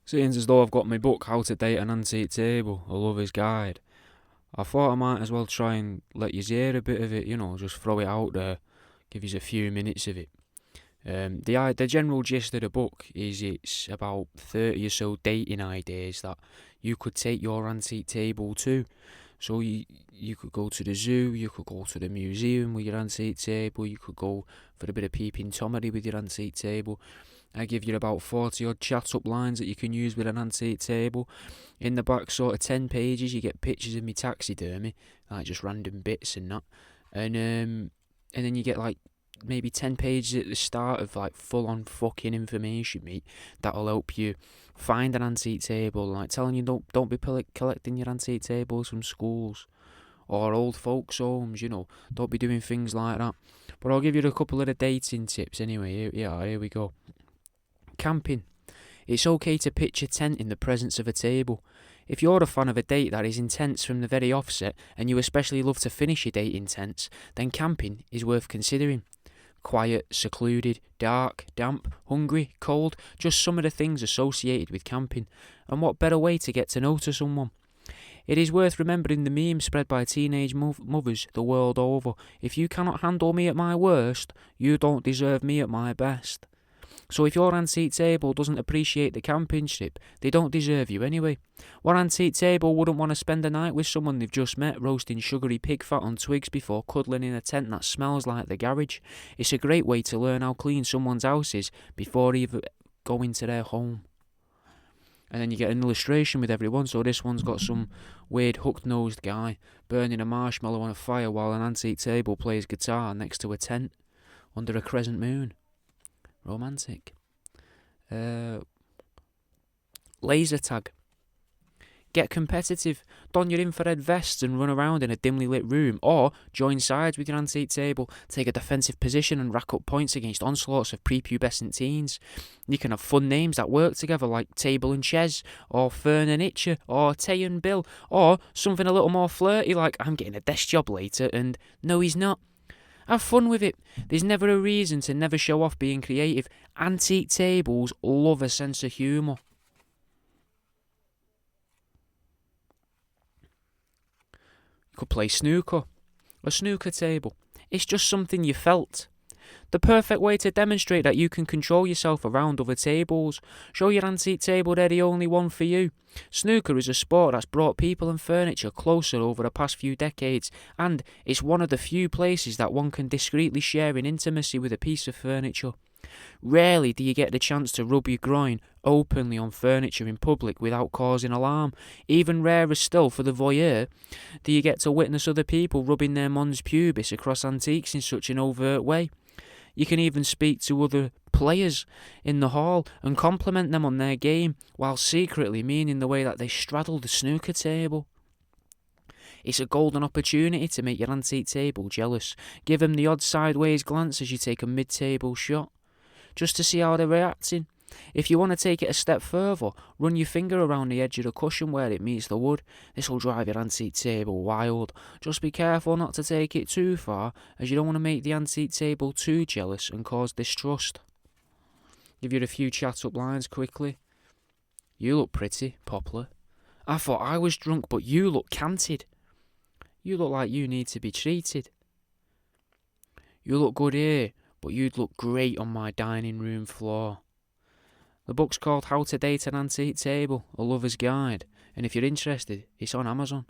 Seeing as though I've got my book, How to Date an Antique Table, A Lover's Guide, I thought I might as well try and let you hear a bit of it, just throw it out there, give you a few minutes of it. The general gist of the book is it's about 30 or so dating ideas that you could take your antique table to. So you could go to the zoo, you could go to the museum with your antique table, you could go for a bit of peeping Tommy with your antique table. I give you about 40 odd chat up lines that you can use with an antique table. In the back sort of 10 pages you get pictures of me taxidermy, like just random bits and that. And then you get like maybe 10 pages at the start of like full on fucking information, mate, that'll help you find an antique table, like telling you don't be collecting your antique tables from schools or old folks' homes, don't be doing things like that. But I'll give you a couple of the dating tips anyway. Here we go. Camping. It's okay to pitch a tent in the presence of a table. If you're a fan of a date that is intense from the very offset, and you especially love to finish your date intense, then camping is worth considering. Quiet, secluded, dark, damp, hungry, cold, just some of the things associated with camping. And what better way to get to know someone? It is worth remembering the meme spread by teenage mothers the world over. If you cannot handle me at my worst, you don't deserve me at my best. So if your antique table doesn't appreciate the camping trip, they don't deserve you anyway. What antique table wouldn't want to spend a night with someone they've just met roasting sugary pig fat on twigs before cuddling in a tent that smells like the garage? It's a great way to learn how clean someone's house is before even going to their home. And then you get an illustration with everyone. So this one's got some weird hooked-nosed guy burning a marshmallow on a fire while an antique table plays guitar next to a tent under a crescent moon. Romantic. Laser tag. Get competitive. Don your infrared vests and run around in a dimly lit room, or join sides with your antique table, take a defensive position and rack up points against onslaughts of prepubescent teens. You can have fun names that work together, like Table and Ches, or Fern and Itcher, or Tay and Bill, or something a little more flirty like I'm getting a desk job later and no he's not. Have fun with it. There's never a reason to never show off being creative. Antique tables love a sense of humour. You could play snooker. A snooker table. It's just something you felt. The perfect way to demonstrate that you can control yourself around other tables. Show your antique table they're the only one for you. Snooker is a sport that's brought people and furniture closer over the past few decades, and it's one of the few places that one can discreetly share in intimacy with a piece of furniture. Rarely do you get the chance to rub your groin openly on furniture in public without causing alarm. Even rarer still for the voyeur do you get to witness other people rubbing their mons pubis across antiques in such an overt way. You can even speak to other players in the hall and compliment them on their game while secretly meaning the way that they straddle the snooker table. It's a golden opportunity to make your antique table jealous. Give them the odd sideways glance as you take a mid-table shot, just to see how they're reacting. If you want to take it a step further, run your finger around the edge of the cushion where it meets the wood. This will drive your antique table wild. Just be careful not to take it too far, as you don't want to make the antique table too jealous and cause distrust. Give you a few chat-up lines quickly. You look pretty, Poplar. I thought I was drunk, but you look canted. You look like you need to be treated. You look good here, but you'd look great on my dining room floor. The book's called How to Date an Antique Table, A Lover's Guide, and if you're interested, it's on Amazon.